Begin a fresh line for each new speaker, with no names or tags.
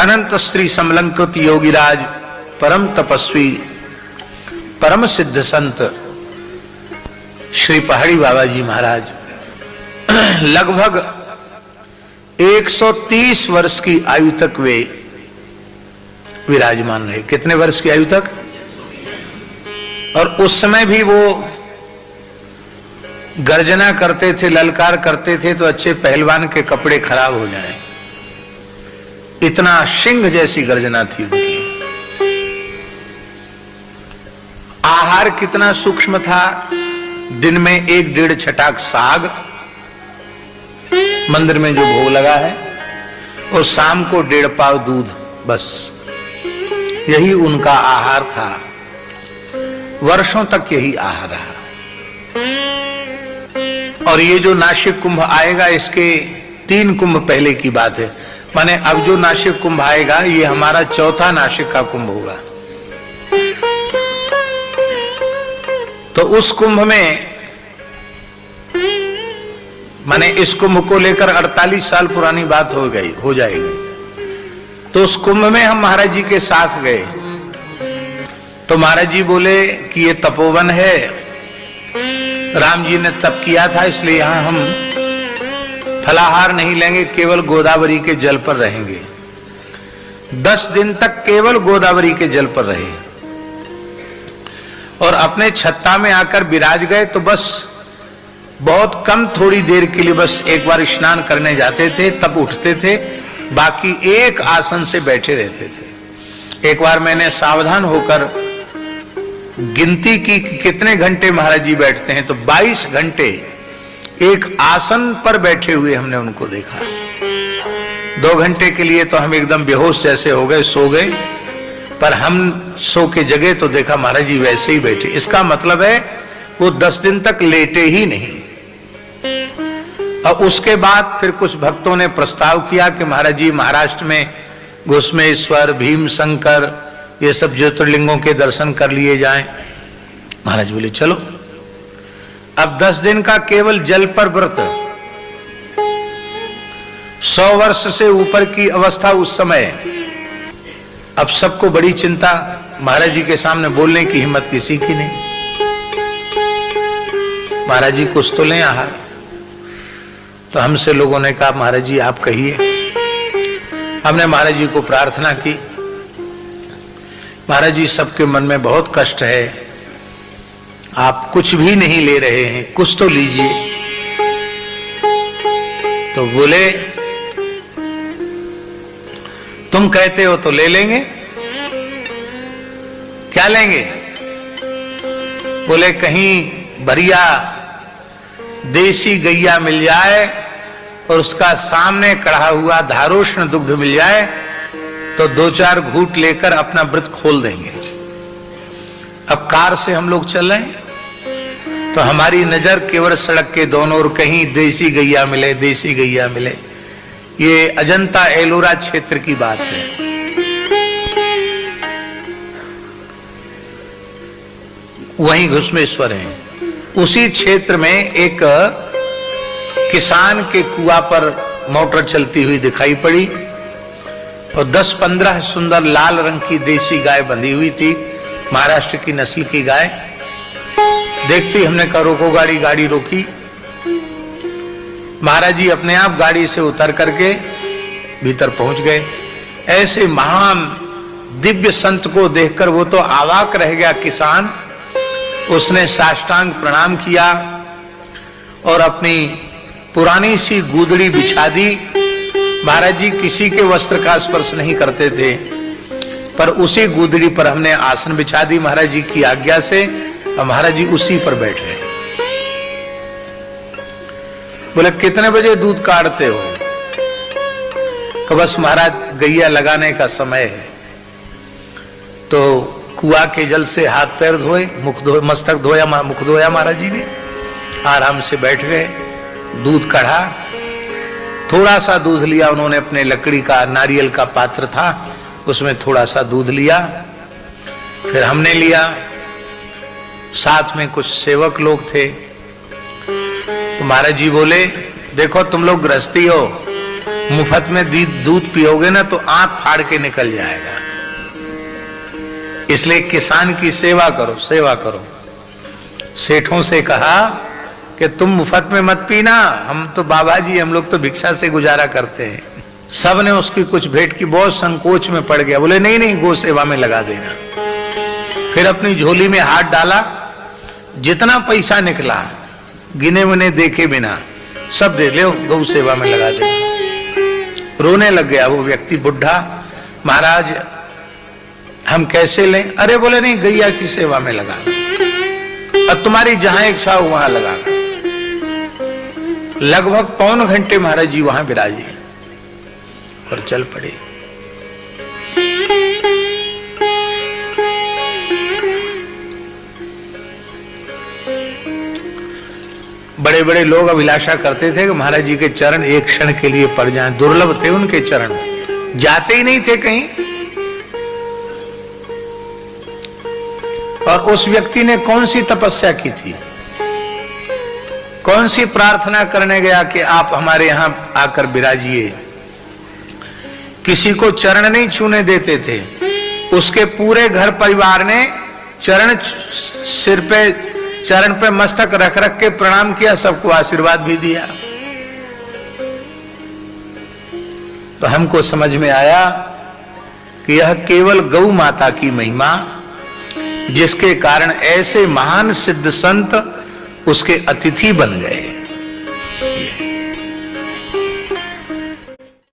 अनंत स्त्री समलंकृत योगीराज परम तपस्वी परम सिद्ध संत श्री पहाड़ी बाबा जी महाराज लगभग 130 वर्ष की आयु तक वे विराजमान रहे। कितने वर्ष की आयु तक? और उस समय भी वो गर्जना करते थे, ललकार करते थे तो अच्छे पहलवान के कपड़े खराब हो जाएं। इतना सिंह जैसी गर्जना थी उनकी। आहार कितना सूक्ष्म था। दिन में 1-1.5 छटाक साग मंदिर में जो भोग लगा है, और शाम को 1.5 पाव दूध, बस यही उनका आहार था। वर्षों तक यही आहार रहा। और ये जो नासिक कुंभ आएगा, इसके 3 कुंभ पहले की बात है। माने अब जो नासिक कुंभ आएगा ये हमारा चौथा नासिक का कुंभ होगा। तो उस कुंभ में, माने इस कुंभ को लेकर 48 साल पुरानी बात हो जाएगी। तो उस कुंभ में हम महाराज जी के साथ गए। तो महाराज जी बोले कि ये तपोवन है, राम जी ने तप किया था, इसलिए यहां हम फलाहार नहीं लेंगे, केवल गोदावरी के जल पर रहेंगे। 10 दिन तक केवल गोदावरी के जल पर रहे और अपने छत्ता में आकर विराज गए। तो बस बहुत कम, थोड़ी देर के लिए बस एक बार स्नान करने जाते थे, तब उठते थे, बाकी एक आसन से बैठे रहते थे। एक बार मैंने सावधान होकर गिनती की कि कितने घंटे महाराज जी बैठते हैं, तो 22 घंटे एक आसन पर बैठे हुए हमने उनको देखा। 2 घंटे के लिए तो हम एकदम बेहोश जैसे हो गए, सो गए, पर हम सो के जगह तो देखा महाराज जी वैसे ही बैठे। इसका मतलब है वो 10 दिन तक लेटे ही नहीं। और उसके बाद फिर कुछ भक्तों ने प्रस्ताव किया कि महाराज जी महाराष्ट्र में घुसमेश्वर, भीम शंकर, ये सब ज्योतिर्लिंगों के दर्शन कर लिए जाएं। महाराज बोले चलो। अब 10 दिन का केवल जल पर व्रत, 100 वर्ष से ऊपर की अवस्था उस समय। अब सबको बड़ी चिंता, महाराज जी के सामने बोलने की हिम्मत किसी की नहीं। महाराज जी कुछ तो लें आहार। तो हमसे लोगों ने कहा महाराज जी आप कहिए। हमने महाराज जी को प्रार्थना की, महाराज जी सबके मन में बहुत कष्ट है, आप कुछ भी नहीं ले रहे हैं, कुछ तो लीजिए। तो बोले तुम कहते हो तो ले लेंगे। क्या लेंगे? बोले कहीं बढ़िया देसी गैया मिल जाए और उसका सामने कढ़ा हुआ धारोष्ण दुग्ध मिल जाए तो 2-4 घूंट लेकर अपना व्रत खोल देंगे। अब कार से हम लोग चल रहे हैं तो हमारी नजर केवल सड़क के दोनों ओर, कहीं देसी गैया मिले, देसी गैया मिले। ये अजंता एलोरा क्षेत्र की बात है। वहीं घुसमेश्वर है। उसी क्षेत्र में एक किसान के कुआं पर मोटर चलती हुई दिखाई पड़ी और 10-15 सुंदर लाल रंग की देसी गाय बंधी हुई थी, महाराष्ट्र की नस्ल की गाय। देखती हमने कहा रोको गाड़ी। गाड़ी रोकी। महाराज जी अपने आप गाड़ी से उतर करके भीतर पहुंच गए। ऐसे महान दिव्य संत को देखकर वो तो अवाक रह गया किसान। उसने साष्टांग प्रणाम किया और अपनी पुरानी सी गूदड़ी बिछा दी। महाराज जी किसी के वस्त्र का स्पर्श नहीं करते थे, पर उसी गूदड़ी पर हमने आसन बिछा दी महाराज जी की आज्ञा से, और महाराज जी उसी पर बैठ गए। बोले कितने बजे दूध काटते हो? कि बस महाराज गैया लगाने का समय है। तो कुआं के जल से हाथ पैर धोए, मुख धोए, मस्तक धोया, मुख धोया महाराज जी ने, आराम से बैठ गए। दूध काढ़ा, थोड़ा सा दूध लिया उन्होंने, अपने लकड़ी का नारियल का पात्र था उसमें थोड़ा सा दूध लिया, फिर हमने लिया, साथ में कुछ सेवक लोग थे। तो महाराज जी बोले देखो तुम लोग गृहस्थी हो, मुफ्त में दूध पियोगे ना तो आंख फाड़ के निकल जाएगा। इसलिए किसान की सेवा करो, सेवा करो। सेठों से कहा कि तुम मुफ्त में मत पीना, हम तो बाबा जी, हम लोग तो भिक्षा से गुजारा करते हैं। सब ने उसकी कुछ भेंट की, बहुत संकोच में पड़ गया। बोले नहीं नहीं, गौ सेवा में लगा देना। फिर अपनी झोली में हाथ डाला, जितना पैसा निकला गिने मुने देखे बिना सब दे लो, गौ सेवा में लगा देना। रोने लग गया वो व्यक्ति बुढ़ा, महाराज हम कैसे लें? अरे बोले नहीं, गैया की सेवा में लगा, और तुम्हारी जहां इच्छा हो वहां लगा। लगभग पौन घंटे महाराज जी वहां विराजे और चल पड़े। बड़े बड़े लोग अभिलाषा करते थे कि महाराज जी के चरण एक क्षण के लिए पड़ जाएं। दुर्लभ थे उनके चरण, जाते ही नहीं थे कहीं। और उस व्यक्ति ने कौन सी तपस्या की थी, कौन सी प्रार्थना करने गया कि आप हमारे यहां आकर विराजिए? किसी को चरण नहीं छूने देते थे। उसके पूरे घर परिवार ने चरण पे मस्तक रख रख के प्रणाम किया, सबको आशीर्वाद भी दिया। तो हमको समझ में आया कि यह केवल गौ माता की महिमा, जिसके कारण ऐसे महान सिद्ध संत उसके अतिथि बन गए।